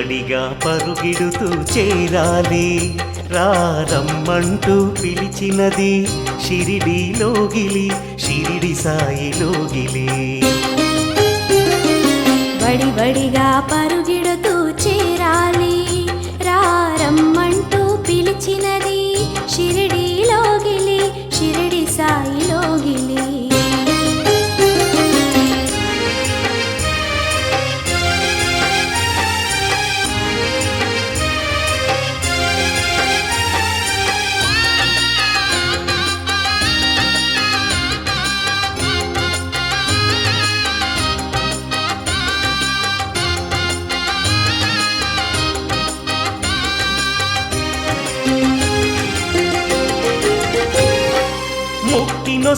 వడిగా పరుగిడుతూ చేరాలి రమ్మంటూ పిలిచినది షిరిడీలోగిలి షిరిడి సాయిలోగిలి వడివడిగా పరుగిడుతూ చేరాలి రమ్మంటూ పిలిచినది షిరిడీలోగిలి షిరిడి సాయిలోగిలి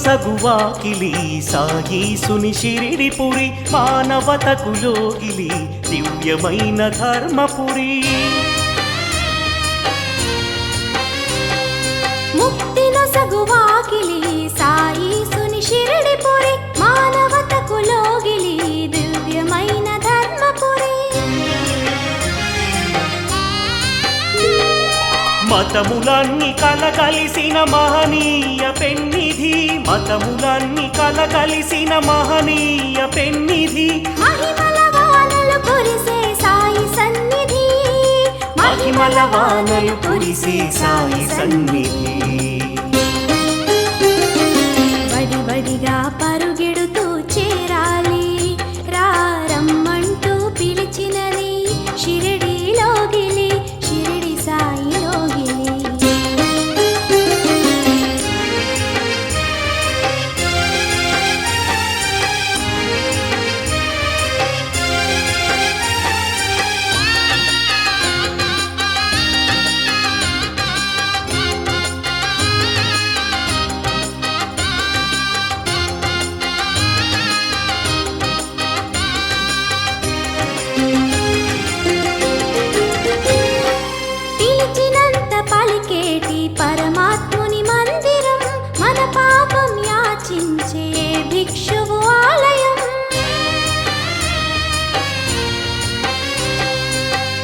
సగువాకిలి సాయీసుని షిరిడిపురి మానవతకు లోగిలి దివ్యమైన ధర్మపురి ముక్తిలో సగువాకిలి సాయీసుని షిరిడిపురి మానవతకు లోగిలి దివ్యమైన ధర్మపురి మతములన్నీ కలగలిసిన మహనీయ పెన్నిధి మతములన్నీ కలగలిసిన మహనీయ పెన్నిధి మహిమల వానలు కురిసే సాయి సన్నిధి మహిమల వానలు కురిసే సాయి సన్నిధి వడివడిగా పరుగెడుతూ చేరాలి రమ్మంటూ పిలిచినది షిరిడీలోగిలి షిరిడి సాయిలోగిలి పలికేటి పరమాత్ముని మందిరం మన పాపం యాచించే భిక్షువు ఆలయం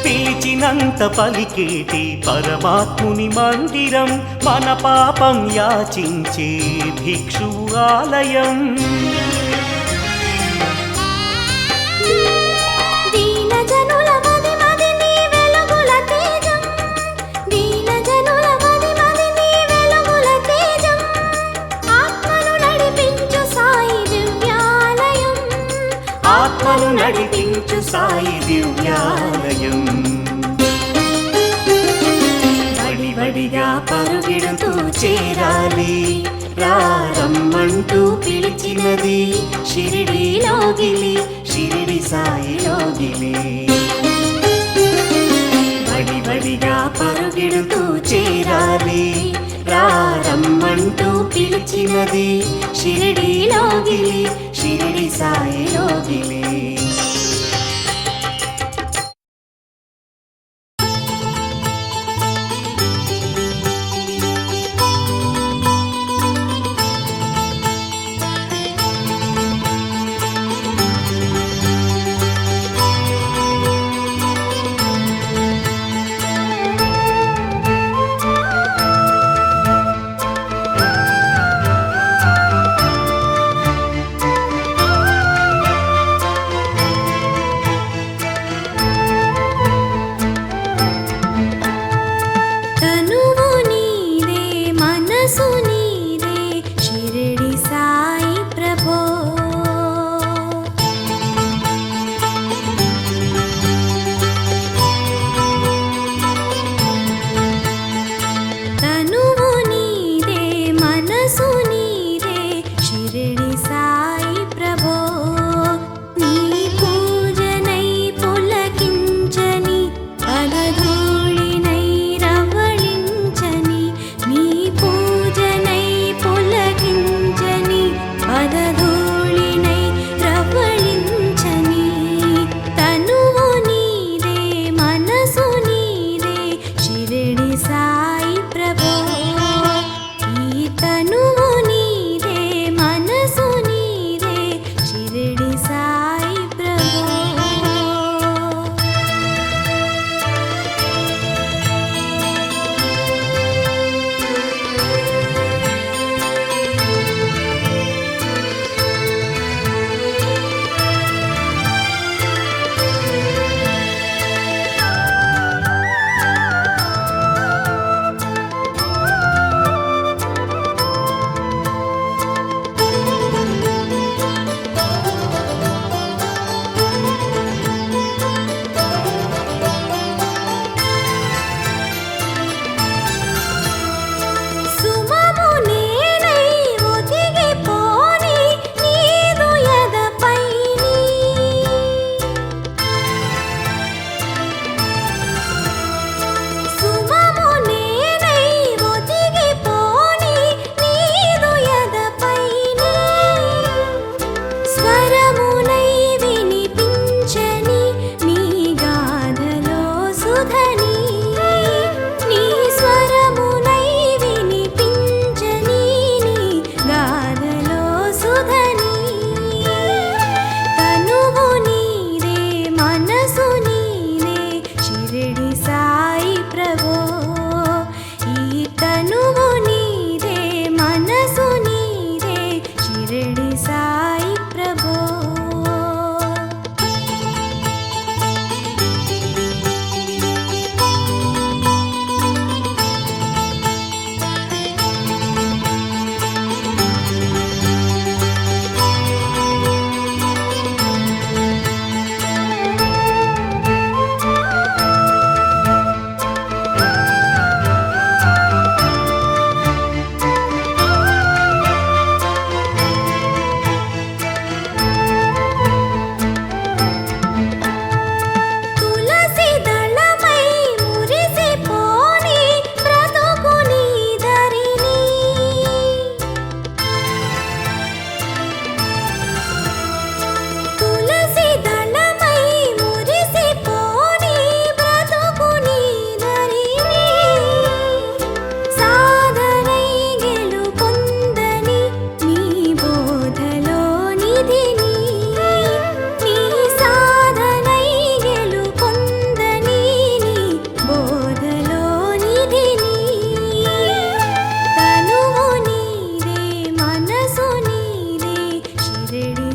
పిలిచినంత పలికేటి పరమాత్ముని మందిరం మన పాపం యాచించే భిక్షువు ఆలయం ఆత్మను నడిపించు సాయి దివ్యాలయం వడివడిగా పరుగెడుతూ చేరాలి రమ్మంటూ పిలిచినది షిరిడీలోగిలి షిరిడి సాయిలోగిలి వడివడిగా పరుగెడుతూ చేరాలి రమ్మంటూ పిలిచినది షిరిడీలోగిలి షిరిడి సాయిలోగిలి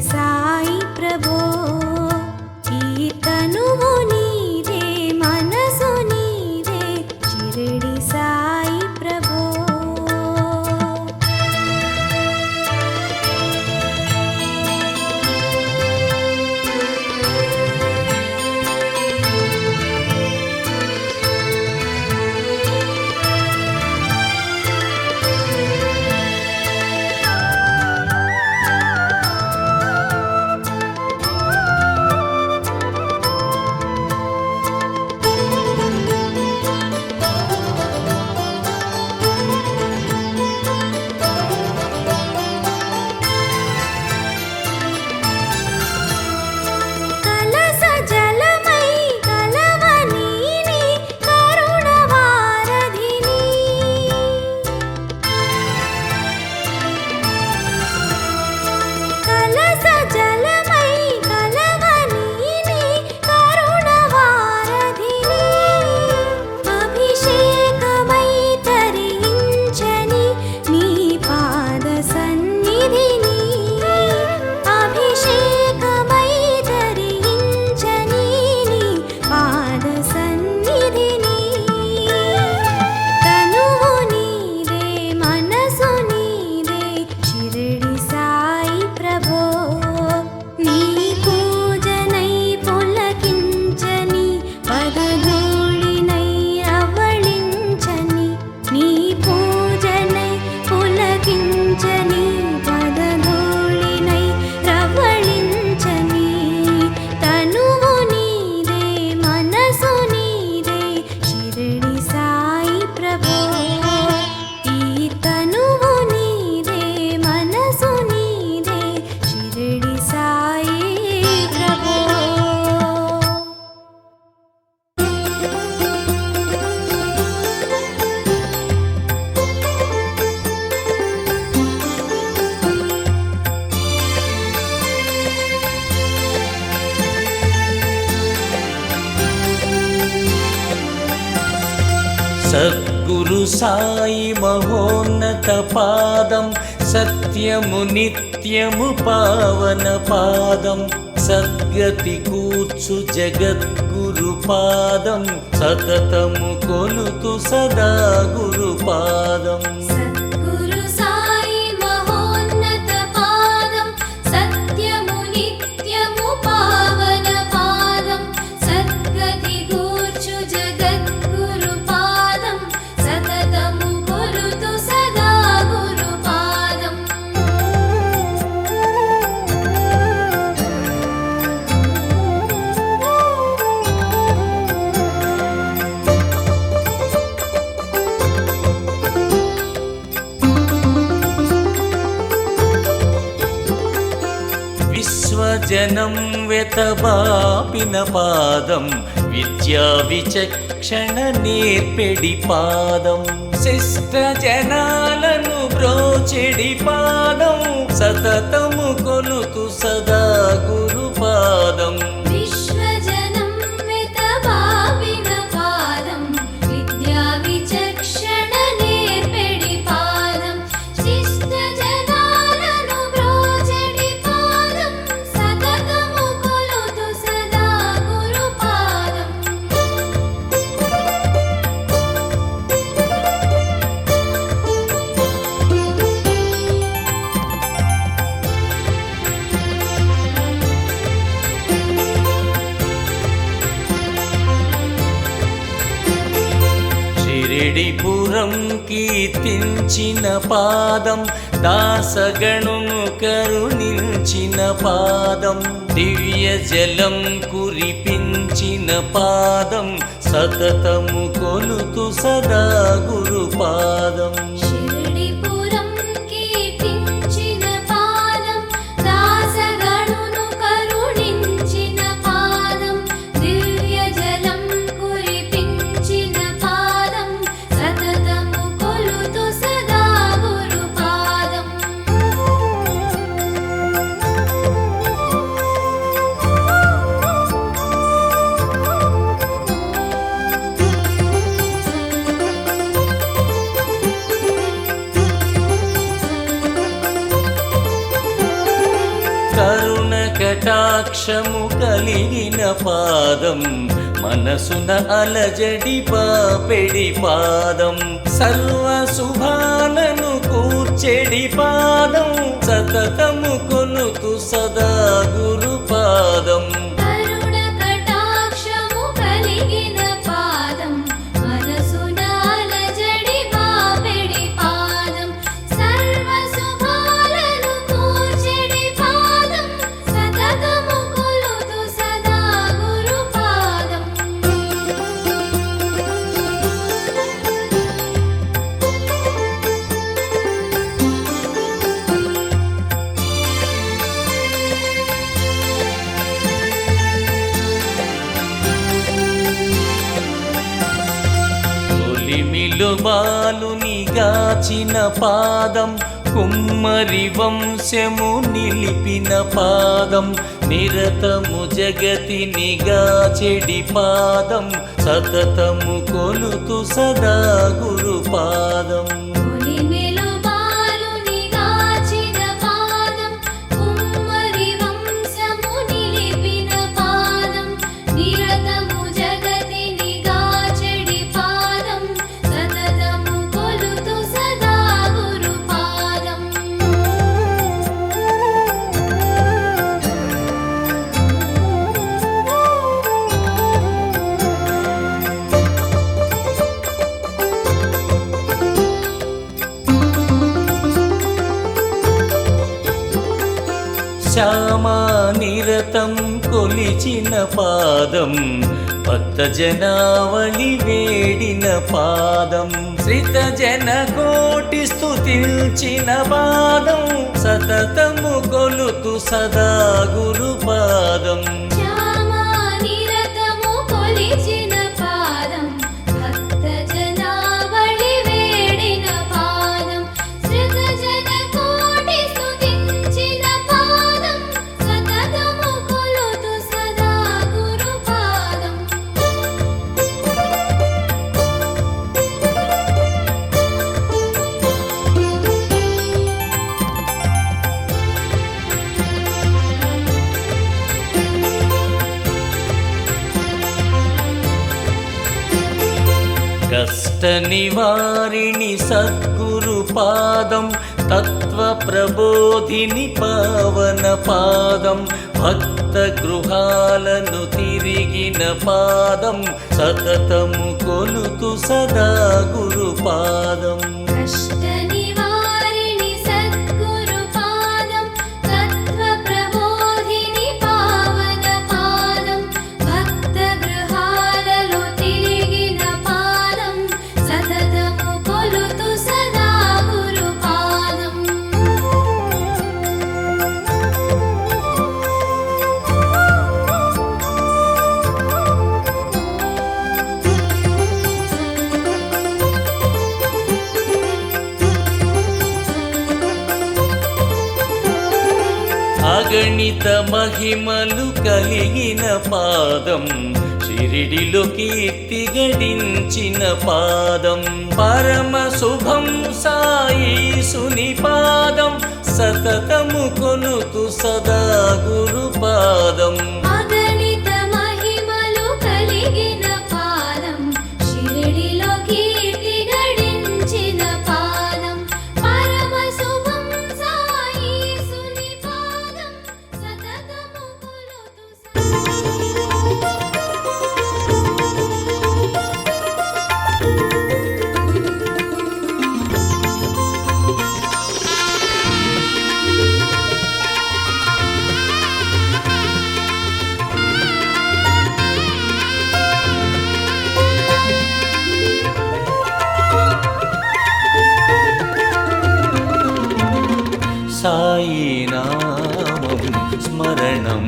సాయి ప్రభో ఈ తనువు నీదే మనసు నీదే షిరిడి సాయి ప్రభో కలస జలమై కలవనీని కరుణవారధిని కలస జలమై కలవనీని కరుణవారధిని అభిషేకమై తరించని నీ పాద సన్నిధిని అభిషేకమై తరించని నీ పాద సన్నిధిని తనువు నీదే మనసు నీదే షిరిడి సాయి ప్రభో నీ పూజనై పులకించని పదధూళినై అవళించని నీ పూజనై పులకించని పదధూళినై రవళించని తనువు నీదే మనసు నీదే షిరిడి సాయి ప్రభో ఈ తనువు నీదే మనసు నీదే షిరిడి సాయి ప్రభో సద్గురు సాయి మహోన్నత పాదం సత్యము నిత్యము పావన పాదం సద్గతి కూర్చు జగద్గురు పాదం సతతము కొలుతు సదా గురు పాదం సద్గురు సాయి మహోన్నత పాదం సత్యము నిత్యము పావన పాదం సద్గతి గూర్చు జగద్గురు పాదం సతతము కొలుతు సదా గురు పాదం విశ్వజనం వెతబాపిన పాదం విద్యా విచక్షణ నేర్పెడి పాదం శిష్ట జనాలను బ్రోచెడి పాదం సతతము కొలుతు సదా గురు పాదం విశ్వజనం వెతబాపిన పాదం విద్యా విచక్షణ నేర్పెడి పాదం శిష్ట జనాలను బ్రోచెడి పాదం సతతము కొలుతు సదా గురు పాదం షిరిడిపురం కీర్తించిన పాదం దాసగణును కరుణించిన పాదం దివ్య జలం కురిపించిన పాదం సతతము కొలుతు సదా గురు పాదం షిరిడిపురం కీర్తించిన పాదం దాసగణును కరుణించిన పాదం దివ్య జలం కురిపించిన పాదం సతతము కొలుతు సదా గురు పాదం కటాక్షము కలిగిన పాదం మనసున అలజడి పాపెడి పాదం సర్వ శుభాలను కూర్చెడి పాదం సతతము కొలుతు సదా గురు పాదం కరుణ కటాక్షము కలిగిన పాదం మనసున అలజడి బాపెడి పాదం సర్వ శుభాలను కూర్చెడి పాదం సతతము కొలుతు సదా గురు పాదం ఒలిమిలు బాలుని గాచిన పాదం కుమ్మరి వంశము నిలిపిన పాదం నిరతము జగతిని గాచెడి పాదం సతతము కొలుతు సదా గురు పాదం ఒలిమెలు బాలుని గాచిన పాదం కుమ్మరి వంశము నిలిపిన పాదం నిరతము జగతిని గాచెడి పాదం సతతము కొలుతు సదా గురు పాదం శ్యామా నిరతం కొలిచిన పాదం భక్త జనావళి వేడిన పాదం శ్రిత జన కోటి స్తుతించిన పాదం సతతము కొలుతు సదా గురు పాదం శ్యామా నిరతము కొలిచిన పాదం భక్త జనావళి వేడిన పాదం శ్రిత జన కోటి స్తుతించిన పాదం సతతము కొలుతు సదా గురు పాదం కష్ట నివారిణి సద్గురు పాదం తత్వ ప్రబోధిని పావన పాదం భక్త గృహాలను తిరిగిన పాదం సతతము కొలుతు సదా గురు పాదం కష్ట నివారిణి సద్గురు పాదం తత్వ ప్రబోధిని పావన పాదం భక్త గృహాలలో తిరిగిన పాదం సతతము కొలుతు సదా గురు పాదం అగణిత మహిమలు కలిగిన పాదం షిరిడిలో కీర్తి గడించిన పాదం పరమ శుభం సాయీసుని పాదం సతతము కొలుతు సదా గురు పాదం అగణిత మహిమలు కలిగిన పాదం షిరిడిలో కీర్తి గడించిన పాదం పరమ శుభం సాయీసుని పాదం సతతము కొలుతు సాయి నామం స్మరణం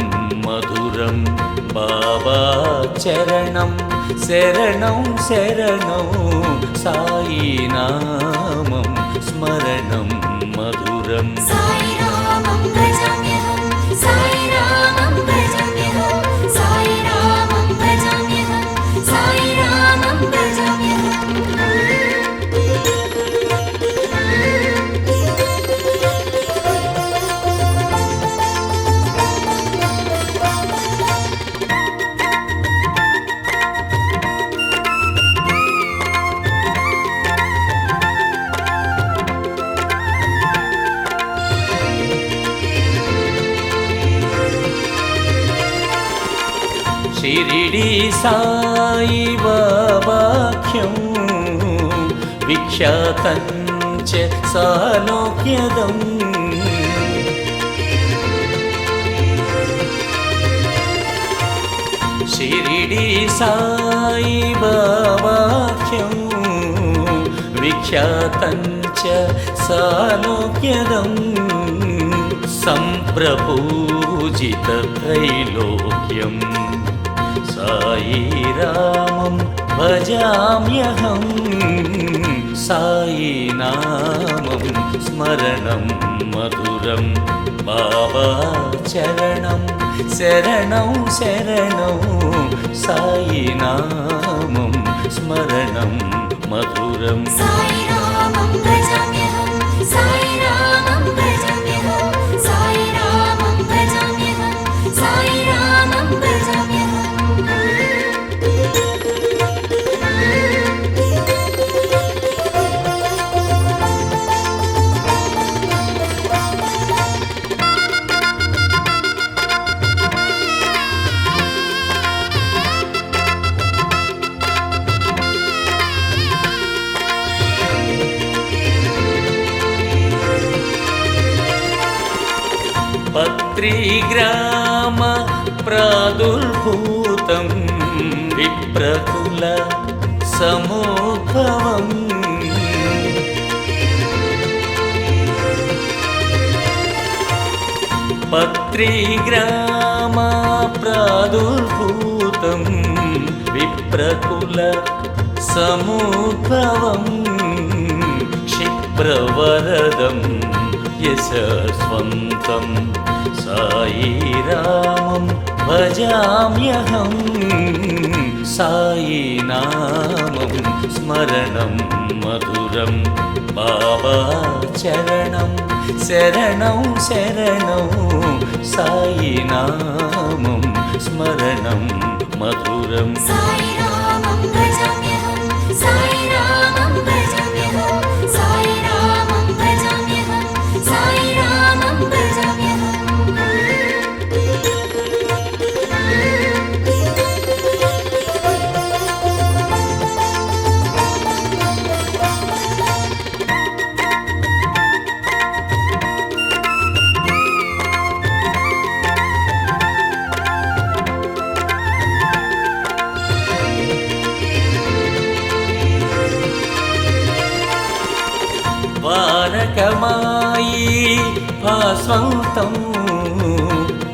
మధురం బాబా చరణం శరణం శరణం సాయి నామం స్మరణం మధురం సాయి రామం భజమ్యహం సాయి రామం భజమ్యహం సాయి రామం భజమ్యహం సాయి రామం భజమ్యహం शिरिडी साई बाबाख्यं विख्यातं च सालोक्यदम् शिरिडी साई बाबाख्यं विख्यातं च सालोक्यदम् सम्प्रपूजितत्रैलोक्यं साई रामं भजाम्यहं साई नामं स्मरणं मधुरं बाबा चरणं शरणं शरणं साई नामं स्मरणं मधुरं साई रामं भजाम्यहं साई रामं भजाम्यहं साई रामं भजाम्यहं साई रामं भजाम्यहं पत्रीग्राम प्रादुर्भूतं विप्रकुल समुद्भवम् पत्रीग्राम प्रादुर्भूतं विप्रकुल समुद्भवम् क्षिप्रवरदं यशस्वन्तं साई रामं भजाम्यहं साई नामं स्मरणं मधुरं बाबा चरणं शरणं शरणं साई नामं स्मरणं मधुरं साई रामं भजाम्यहं साई रामं भजाम्यहं साई रामं भजाम्यहं साई रामं भजाम्यहं ద్వారకమాయి భాస్వంతం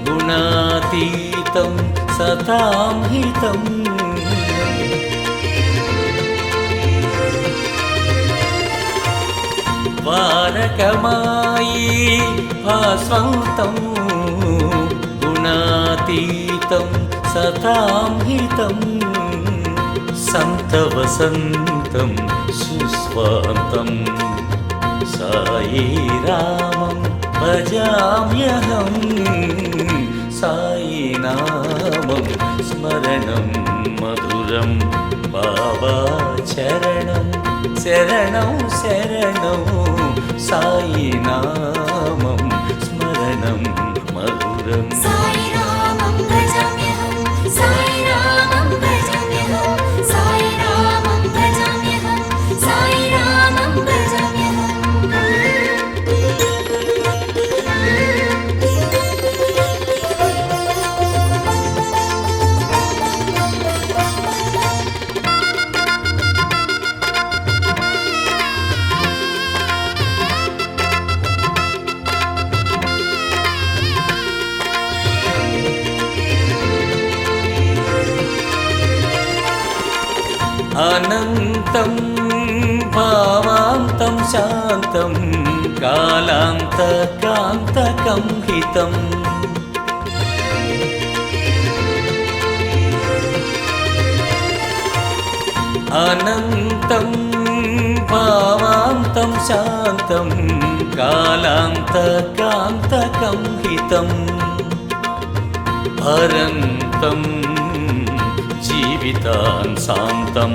గుణాతీతం సతాం హితం ద్వారకమాయి భాస్వంతం గుణాతీతం సతాం హితం సంతవసంతం సుస్వాంతం साई रामं भजाम्यहं साई नामं स्मरणं मधुरं बाबा चरणं शरणं शरणं साई नामं स्मरणं मधुरं साई रामं भजाम्यहं साई रामं भजाम्यहं साई रामं भजाम्यहं साई रामं भजाम्यहं अनन्तं भावान्तं शान्तं कालान्तकान्तकं हितम् अनन्तं भावान्तं शान्तं कालान्तकान्तकं हितम् हरन्तं जीवितान् शान्तं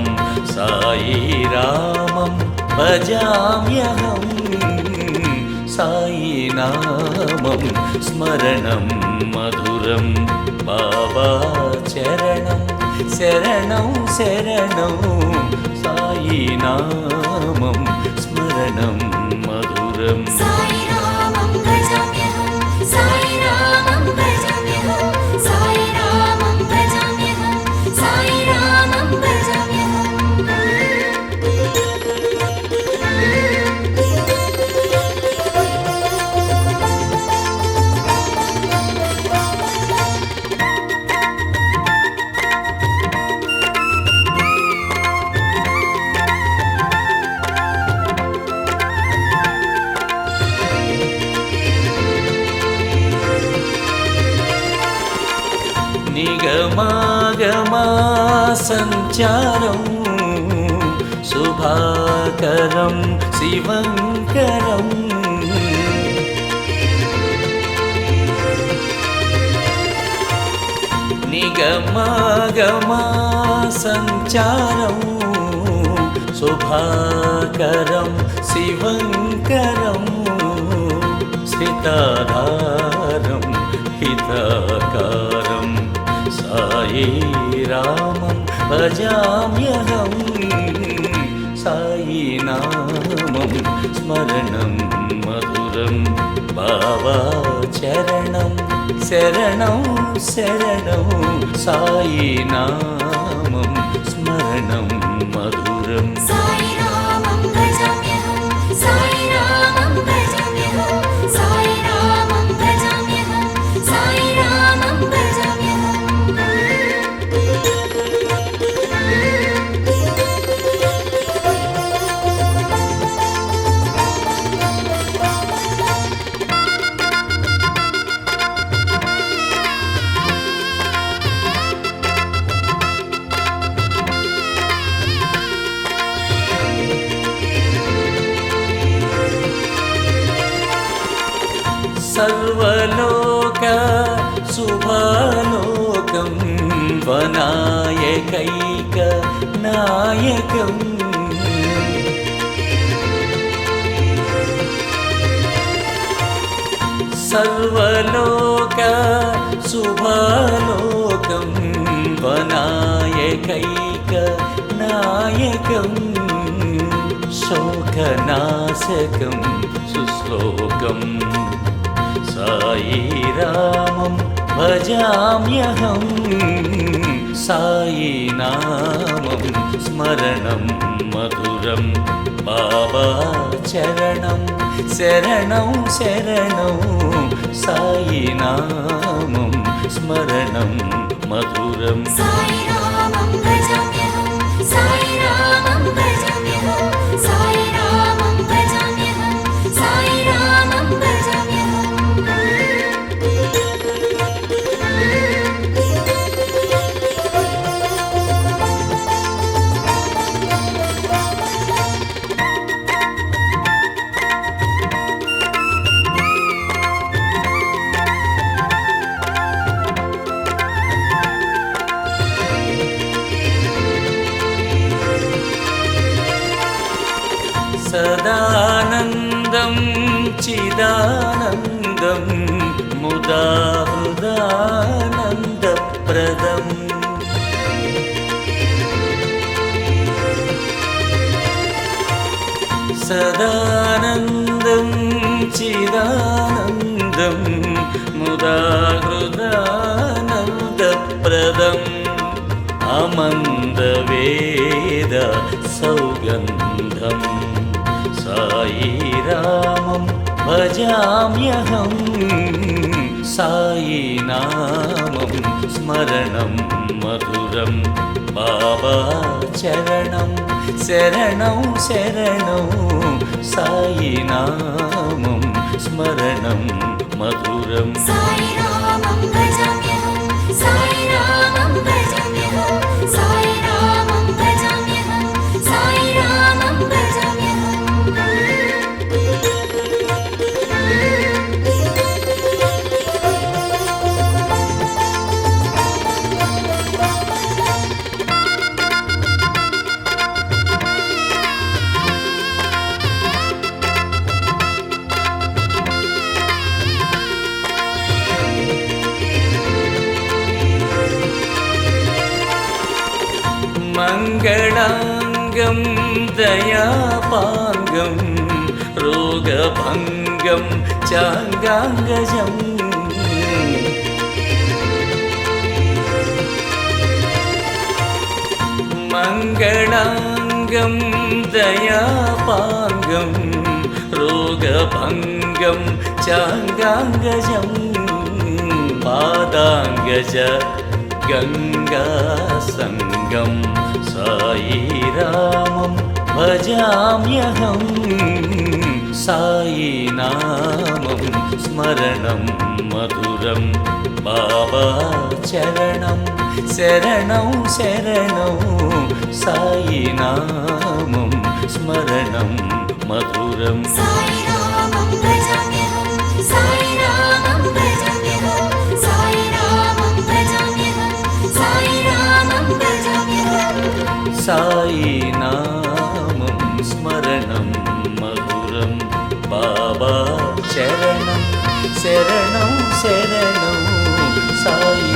साई रामं भजाम्यहं साई नामं स्मरणं मधुरं బాబా చరణం శరణం శరణం సాయి నామం స్మరణం మధురం సాయి రామం భజామ్యహం సాయి రామం భజామ్యహం సాయి రామం భజామ్యహం సాయి రామం భజామ్యహం నిగమాగమా సంచారం శుభాకరం శివంకరం నిగమాగమా సంచారం శుభాకరం శివంకరం శ్రితాధారం హితకారం సాయి రామం భజామ్యహం సాయి నామం స్మరణం మధురం బాబా చరణం శరణం శరణం సాయి నామం స్మరణం మధురం సాయి రామం భజామ్యహం సాయి రామం భజామ్యహం సాయి రామం భజామ్యహం సాయి రామం భజామ్యహం సర్వలోక శుభలోకం వనాయకైక నాయకం సర్వలోక శుభలోకం వనాయకైక నాయకం శోకనాశకం సుశ్లోకం సాయి రామం భజామ్యహం సాయి నామం స్మరణం మధురం బాబా చరణం శరణం శరణం సాయి నామం స్మరణం మధురం సాయి రామం భజామ్యహం సాయి రామం భజామ్యహం సాయి రామం భజామ్యహం సాయి రామం భజామ్యహం సదానందం చిదానందం ముదాహృదానందప్రదం సదానందం చిదానందం ముదాహృదానందప్రదం అమందవేద సౌగంధం సాయి రామం భజామ్యహం సాయి నామం స్మరణం మధురం బాబా చరణం శరణం శరణం సాయి నామం స్మరణం మధురం సాయి రామం భజామ్యహం సాయి రామం భజామ్యహం సాయి రామం భజామ్యహం సాయి రామం భజామ్యహం మంగళాంగం దయాపాంగం రోగభంగం చాంగాంగజం మంగళాంగం దయాపాంగం రోగభంగం చాంగాంగజం పాదాంగజ గంగా సంగం సాయిరామం భజామ్యహం సాయినామం స్మరణం మధురం బాబా చరణం శరణం శరణం సాయినామం స్మరణం మధురం సాయిరామం భజామ్యహం సాయిరామం భజామ్యహం సాయిరామం భజామ్యహం సాయిరామం భజామ్యహం సాయినామం స్మరణం మధురం బాబా చరణం శరణం శరణం సాయి